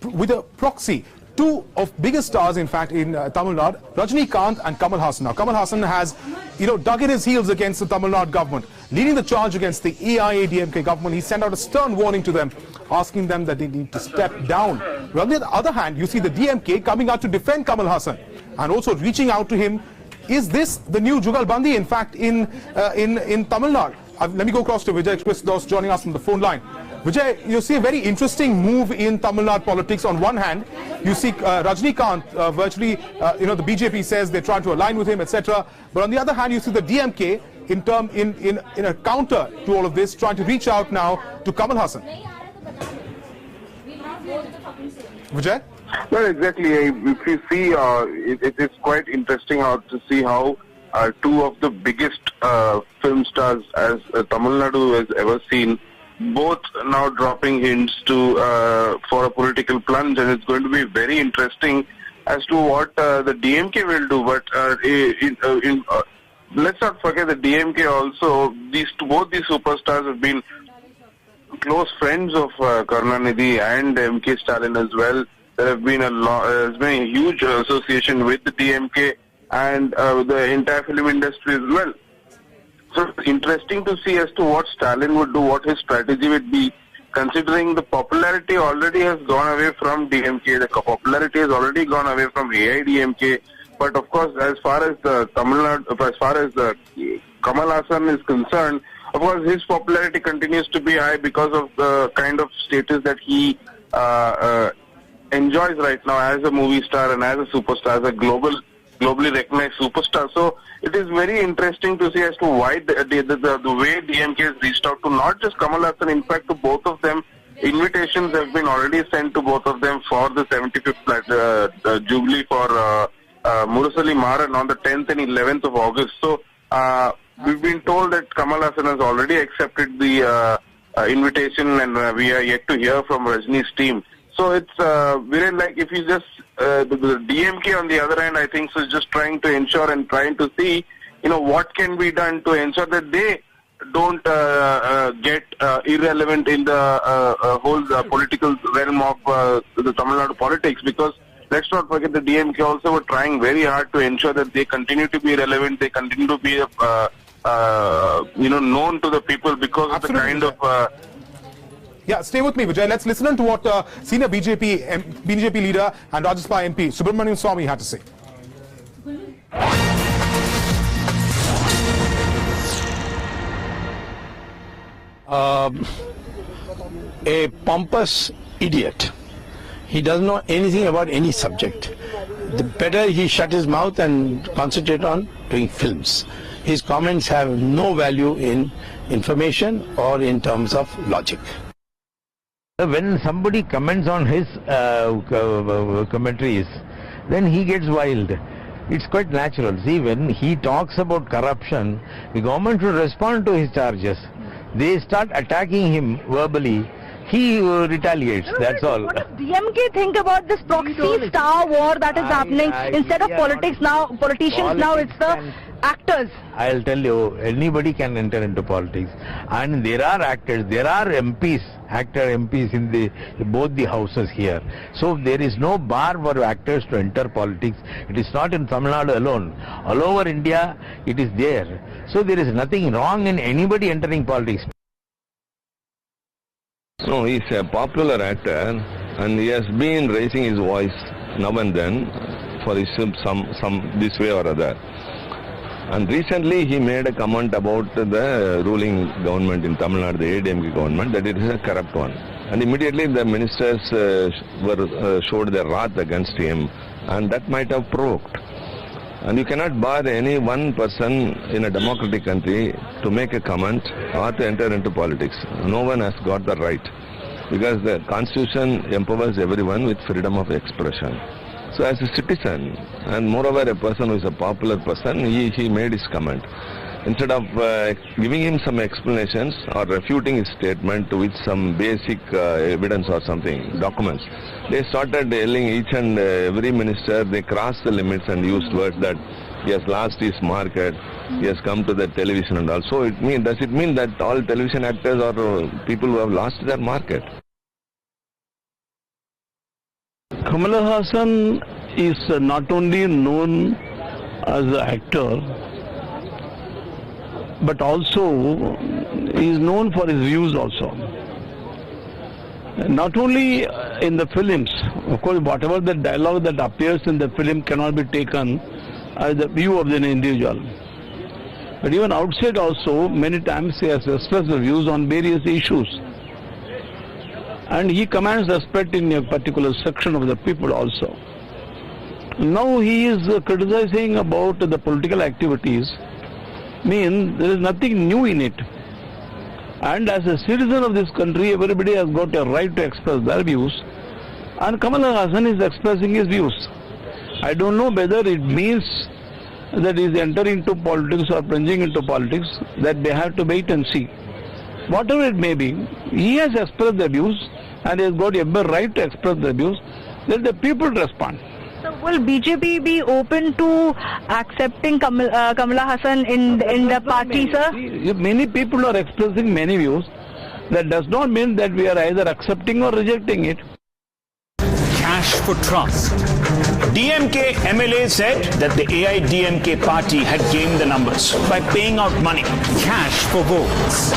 with a proxy. Two of biggest stars, in fact, in Tamil Nadu, Rajinikanth and Kamal Haasan. Now, Kamal Haasan has, dug in his heels against the Tamil Nadu government, leading the charge against the AIADMK government. He sent out a stern warning to them, asking them that they need to step down. Well, on the other hand, you see the DMK coming out to defend Kamal Haasan and also reaching out to him. Is this the new Jugalbandi, in fact, in Tamil Nadu? Let me go across to Vijay Express joining us on the phone line. Vijay, you see a very interesting move in Tamil Nadu politics. On one hand, you see Rajinikanth virtually, the BJP says they're trying to align with him, etc. But on the other hand, you see the DMK in a counter to all of this, trying to reach out now to Kamal Haasan. Vijay? Well, exactly. If you see, it's quite interesting to see how two of the biggest film stars as Tamil Nadu has ever seen, both now dropping hints for a political plunge, and it's going to be very interesting as to what the DMK will do. But let's not forget the DMK also. Both these superstars have been close friends of Karunanidhi and MK Stalin as well. There have been there's been a huge association with the DMK and the entire film industry as well. So it's interesting to see as to what Stalin would do, what his strategy would be, considering the popularity already has gone away from DMK, the popularity has already gone away from AIDMK. But of course, as far as the Kamal Haasan is concerned, of course, his popularity continues to be high because of the kind of status that he enjoys right now as a movie star and as a superstar, as a globally recognized superstar. So it is very interesting to see as to why the way DMK has reached out to not just Kamal Haasan, in fact to both of them. Invitations have been already sent to both of them for the 75th Jubilee for Murasali Maran on the 10th and 11th of August. So we've been told that Kamal Haasan has already accepted the invitation, and we are yet to hear from Rajini's team. So it's very like if you just the DMK on the other hand, I think, so is just trying to ensure and trying to see, what can be done to ensure that they don't get irrelevant in the whole political realm of the Tamil Nadu politics, because let's not forget the DMK also were trying very hard to ensure that they continue to be relevant, they continue to be known to the people because of the kind of yeah, stay with me, Vijay. Let's listen to what senior BJP leader and Rajya Sabha MP Subramanian Swamy had to say. A pompous idiot. He doesn't know anything about any subject. The better he shut his mouth and concentrate on doing films. His comments have no value in information or in terms of logic. When somebody comments on his commentaries, then he gets wild. It's quite natural. See, when he talks about corruption, the government should respond to his charges. They start attacking him verbally. He retaliates, that's all. What does DMK think about this proxy star war that is happening? Instead of politicians now it's the actors. I'll tell you, anybody can enter into politics. And there are actors, there are MPs, MPs in both the houses here. So there is no bar for actors to enter politics. It is not in Tamil Nadu alone. All over India, it is there. So there is nothing wrong in anybody entering politics. No, he's a popular actor and he has been raising his voice now and then for some this way or other. And recently he made a comment about the ruling government in Tamil Nadu, the ADMK government, that it is a corrupt one. And immediately the ministers showed their wrath against him, and that might have provoked. And you cannot bar any one person in a democratic country to make a comment or to enter into politics. No one has got the right, because the constitution empowers everyone with freedom of expression. So as a citizen, and moreover a person who is a popular person, he made his comment. Instead of giving him some explanations or refuting his statement with some basic evidence or something, documents, they started yelling each and every minister. They crossed the limits and used words that he has lost his market, he has come to the television and all. So does it mean that all television actors are people who have lost their market? Kamala Hassan is not only known as an actor, but also is known for his views also. Not only in the films, of course, whatever the dialogue that appears in the film cannot be taken as the view of the individual. But even outside also, many times he has expressed the views on various issues. And he commands respect in a particular section of the people also. Now he is criticizing about the political activities. There is nothing new in it. And as a citizen of this country, everybody has got a right to express their views. And Kamala Hassan is expressing his views. I don't know whether it means that he is entering into politics or plunging into politics. That they have to wait and see. Whatever it may be, he has expressed the views and he has got every right to express the views. Let the people respond. So will BJP be open to accepting Kamala Hassan in the party, sir? Many people are expressing many views. That does not mean that we are either accepting or rejecting it. Cash for trust. DMK MLA said that the AIDMK party had gained the numbers by paying out money, cash for votes.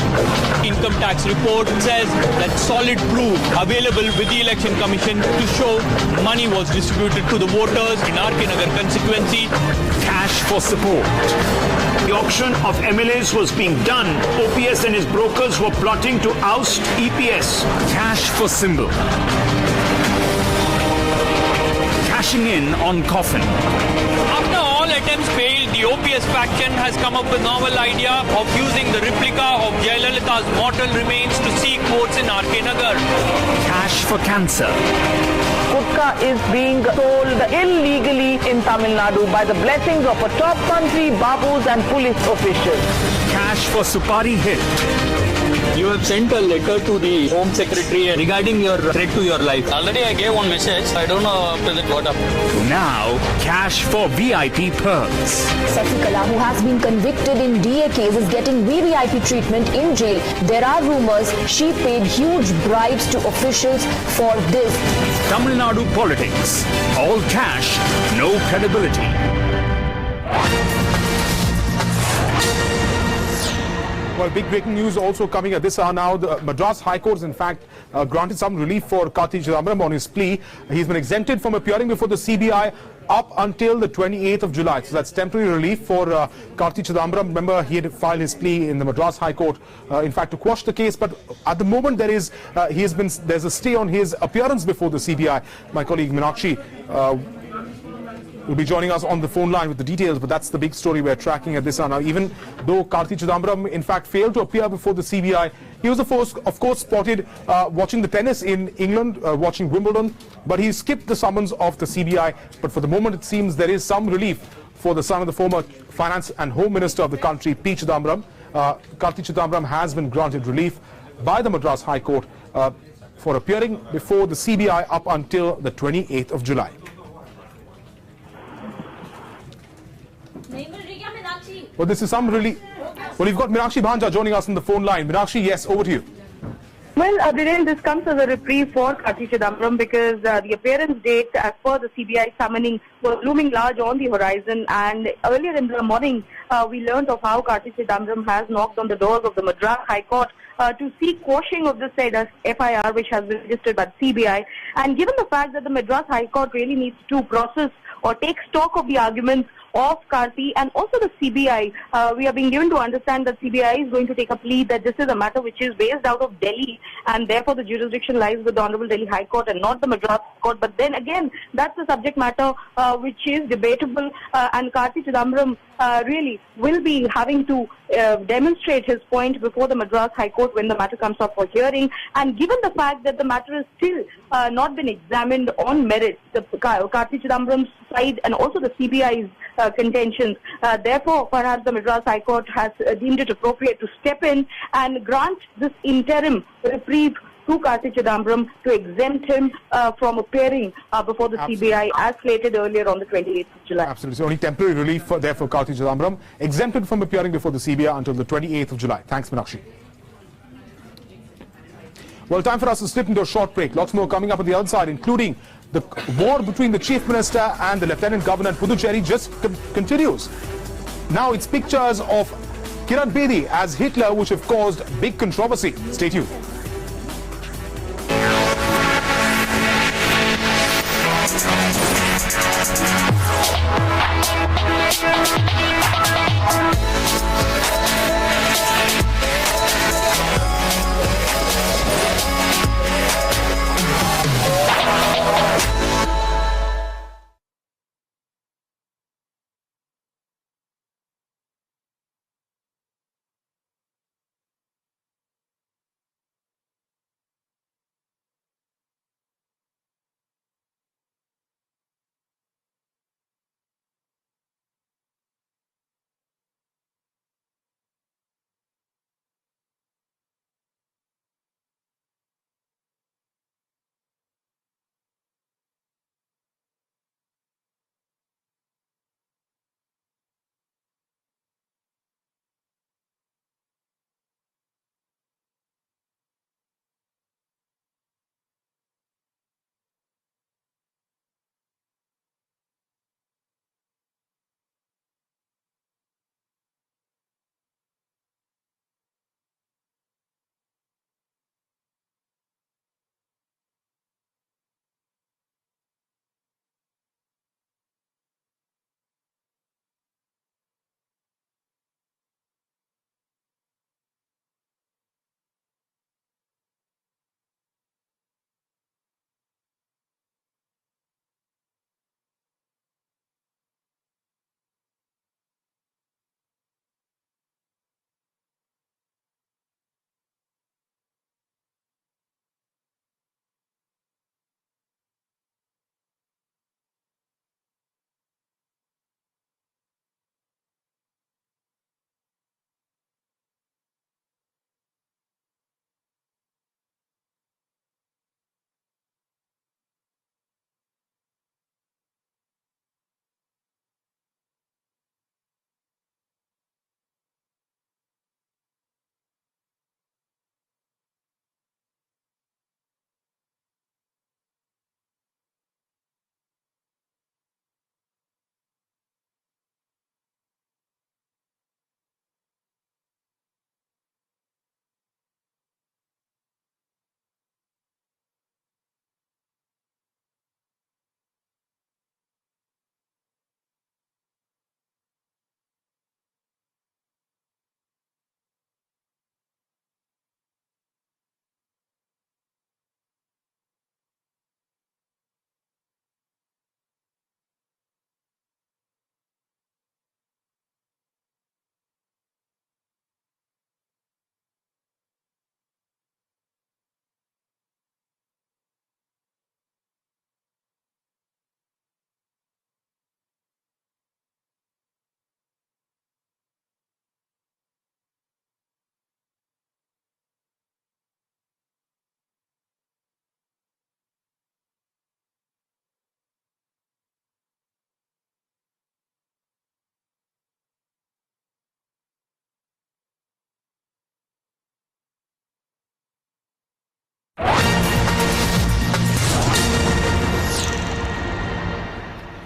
Income tax report says that solid proof available with the election commission to show money was distributed to the voters in RK Nagar constituency. Cash for support. The auction of MLAs was being done. OPS and his brokers were plotting to oust EPS. Cash for symbol. Cashing in on coffin. After all attempts failed, the OPS faction has come up with novel idea of using the replica of Jayalalitha's mortal remains to seek votes in RK Nagar. Cash for cancer. Gutka is being sold illegally in Tamil Nadu by the blessings of a top country, babus and police officials. Cash for Supari Hill. You have sent a letter to the Home Secretary regarding your threat to your life. Already I gave one message. I don't know after that what happened. Now, cash for VIP pearls. Sasikala, who has been convicted in DA case, is getting VVIP treatment in jail. There are rumors she paid huge bribes to officials for this. Tamil Nadu politics. All cash, no credibility. Well, big breaking news also coming at this hour now. The Madras High Court has in fact granted some relief for Karti Chidambaram on his plea. He's been exempted from appearing before the CBI up until the 28th of July. So that's temporary relief for Karti Chidambaram. Remember, he had filed his plea in the Madras High Court, in fact, to quash the case. But at the moment, there's a stay on his appearance before the CBI. My colleague Meenakshi will be joining us on the phone line with the details, but that's the big story we're tracking at this hour. Now, even though Karti Chidambaram in fact failed to appear before the CBI, he was of course spotted watching the tennis in England, watching Wimbledon, but he skipped the summons of the CBI. But for the moment, it seems there is some relief for the son of the former Finance and Home Minister of the country, P. Chidambaram. Karti Chidambaram has been granted relief by the Madras High Court for appearing before the CBI up until the 28th of July. Well, this is some really... Well, you've got Meenakshi Bhanja joining us on the phone line. Meenakshi, yes, over to you. Well, Dhiren, this comes as a reprieve for Karti Chidambaram because the appearance date as per the CBI summoning was looming large on the horizon, and earlier in the morning we learnt of how Karti Chidambaram has knocked on the doors of the Madras High Court to seek quashing of the said FIR which has been registered by the CBI. And given the fact that the Madras High Court really needs to process or take stock of the arguments of Karti and also the CBI, we are being given to understand that CBI is going to take a plea that this is a matter which is based out of Delhi and therefore the jurisdiction lies with the Honorable Delhi High Court and not the Madras Court. But then again, that's a subject matter which is debatable, and Karti Chidambaram really will be having to demonstrate his point before the Madras High Court when the matter comes up for hearing. And given the fact that the matter is still not been examined on merits, the Karti Chidambaram's side and also the CBI's contentions, therefore perhaps the Madras High Court has deemed it appropriate to step in and grant this interim reprieve to Karti Chidambaram to exempt him from appearing before the CBI as slated earlier on the 28th of July. Absolutely. So only temporary relief for Karti Chidambaram, exempted from appearing before the CBI until the 28th of July. Thanks, Meenakshi. Well, time for us to slip into a short break. Lots more coming up on the other side, including the war between the Chief Minister and the Lieutenant Governor in Puducherry just continues. Now it's pictures of Kiran Bedi as Hitler which have caused big controversy. Stay tuned.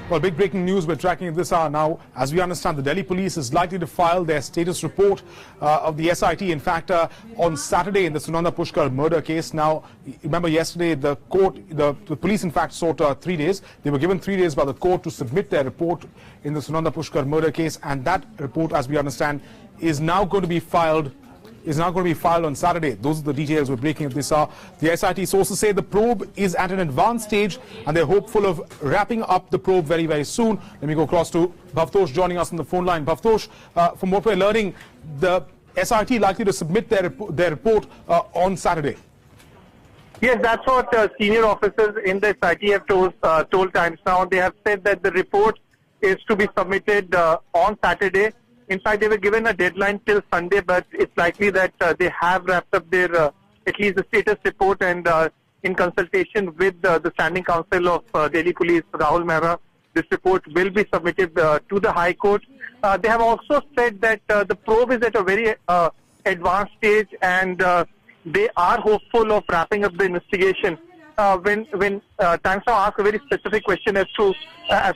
Well, big breaking news we're tracking at this hour now. As we understand, the Delhi police is likely to file their status report of the SIT, in fact, on Saturday in the Sunanda Pushkar murder case. Now, remember yesterday the court, the police in fact sought 3 days. They were given 3 days by the court to submit their report in the Sunanda Pushkar murder case, and that report, as we understand, is now going to be filed on Saturday. Those are the details we're breaking at this hour. The SIT sources say the probe is at an advanced stage and they're hopeful of wrapping up the probe very, very soon. Let me go across to Bhavtosh joining us on the phone line. Bhavtosh, from what we're learning, the SIT likely to submit their report on Saturday. Yes, that's what senior officers in the SIT have told Times Now. They have said that the report is to be submitted on Saturday. In fact, they were given a deadline till Sunday, but it's likely that they have wrapped up their, at least the status report, and in consultation with the Standing Counsel of Delhi Police, Rahul Mehra, this report will be submitted to the High Court. They have also said that the probe is at a very advanced stage, and they are hopeful of wrapping up the investigation. When Times Now asked a very specific question as to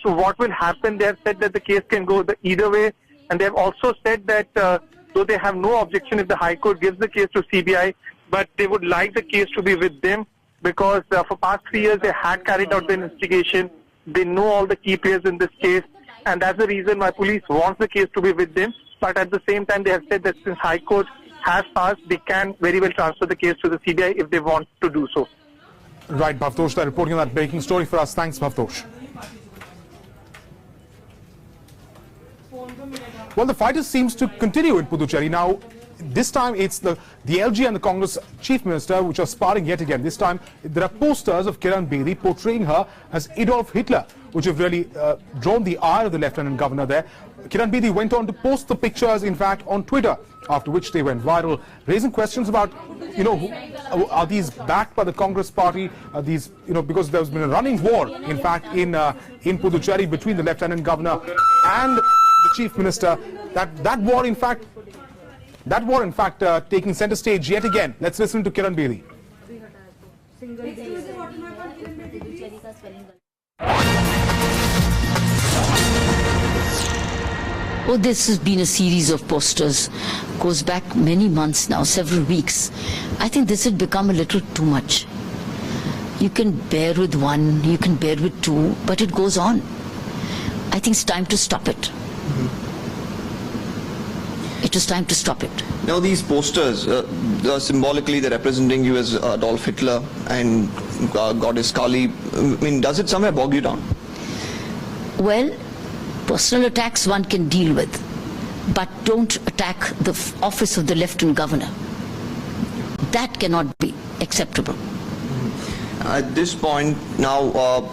what will happen, they have said that the case can go either way. And they have also said that though they have no objection if the High Court gives the case to CBI, but they would like the case to be with them because for past 3 years they had carried out the investigation. They know all the key players in this case, and that's the reason why police wants the case to be with them. But at the same time, they have said that since High Court has passed, they can very well transfer the case to the CBI if they want to do so. Right, Bhavtosh, they're reporting on that breaking story for us. Thanks, Bhavtosh. Well, the fight seems to continue in Puducherry. Now, this time it's the LG and the Congress Chief Minister which are sparring yet again. This time there are posters of Kiran Bedi portraying her as Adolf Hitler, which have really drawn the ire of the Lieutenant Governor there. Kiran Bedi went on to post the pictures, in fact, on Twitter, after which they went viral, raising questions about, are these backed by the Congress party? Are these, because there's been a running war, in fact, in Puducherry between the Lieutenant Governor and the Chief Minister. That war, in fact, taking center stage yet again. Let's listen to Kiran Bedi. Oh, this has been a series of posters, goes back many months now, several weeks. I think this had become a little too much. You can bear with one, you can bear with two, but it goes on. I think it's time to stop it. It is time to stop it. Now these posters, symbolically they're representing you as Adolf Hitler and Goddess Kali. I mean, does it somewhere bog you down? Well, personal attacks one can deal with, but don't attack the office of the Lieutenant Governor. That cannot be acceptable. At this point now,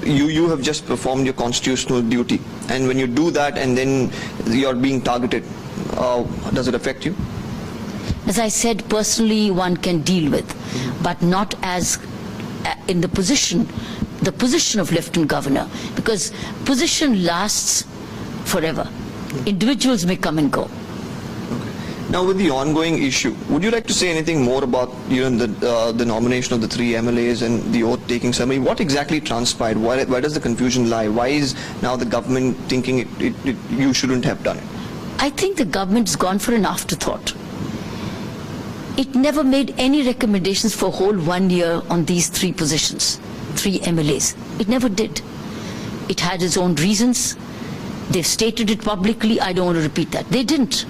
you have just performed your constitutional duty, and when you do that and then you're being targeted, does it affect you? As I said, personally one can deal with, but not as in the position of Lieutenant Governor, because position lasts forever. Individuals may come and go. Now, with the ongoing issue, would you like to say anything more about the nomination of the 3 MLAs and the oath-taking ceremony? What exactly transpired? Why does the confusion lie? Why is now the government thinking you shouldn't have done it? I think the government's gone for an afterthought. It never made any recommendations for a whole 1 year on these 3 positions, 3 MLAs. It never did. It had its own reasons. They've stated it publicly. I don't want to repeat that. They didn't.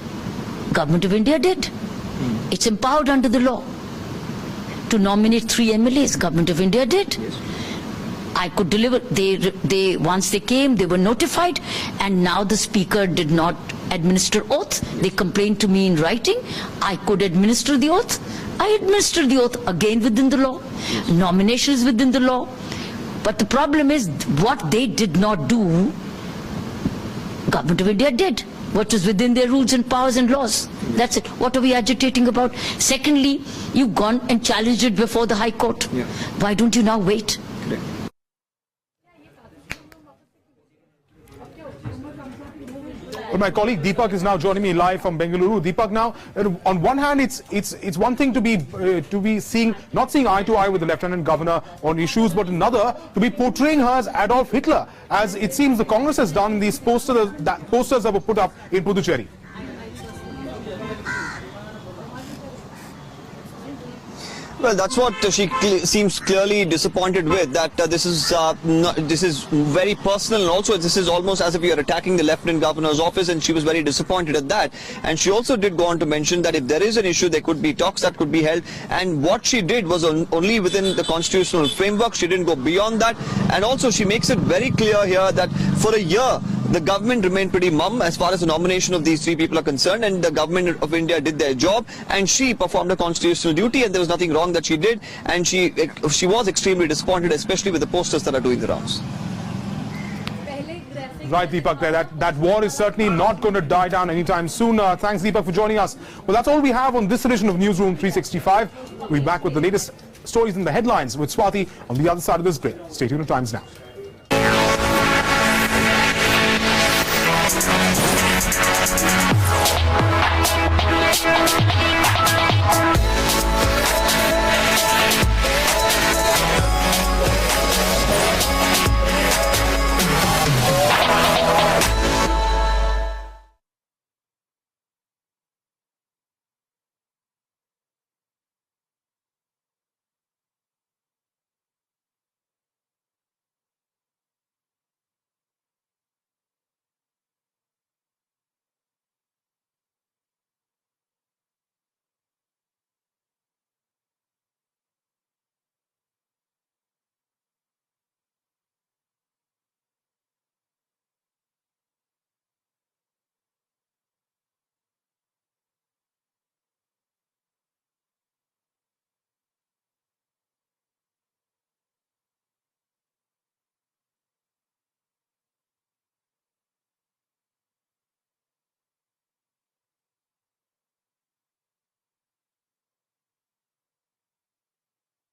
Government of India did. It's empowered under the law to nominate 3 MLAs. Government of India did. Yes. I could deliver. They once they came, they were notified, and now the Speaker did not administer oath. They complained to me in writing. I could administer the oath. I administered the oath again within the law. Yes. Nomination is within the law. But the problem is what they did not do, Government of India did. What was within their rules and powers and laws. That's it. What are we agitating about? Secondly, you've gone and challenged it before the High Court. Yeah. Why don't you now wait? Correct. But my colleague Deepak is now joining me live from Bengaluru. Deepak, now on one hand, it's one thing to be not seeing eye to eye with the Lieutenant Governor on issues, but another to be portraying her as Adolf Hitler, as it seems the Congress has done in these posters that were put up in Puducherry. Well, that's what she seems clearly disappointed with, that this is very personal, and also this is almost as if you're attacking the Lieutenant Governor's office, and she was very disappointed at that. And she also did go on to mention that if there is an issue, there could be talks that could be held, and what she did was only within the constitutional framework. She didn't go beyond that, and also she makes it very clear here that for a year the government remained pretty mum as far as the nomination of these three people are concerned, and the government of India did their job, and she performed a constitutional duty, and there was nothing wrong that she did, and she was extremely disappointed, especially with the posters that are doing the rounds. Right, Deepak, that war is certainly not going to die down anytime soon. Thanks, Deepak, for joining us. Well, that's all we have on this edition of Newsroom 365. We'll be back with the latest stories in the headlines with Swati on the other side of this grid. Stay tuned to Times Now.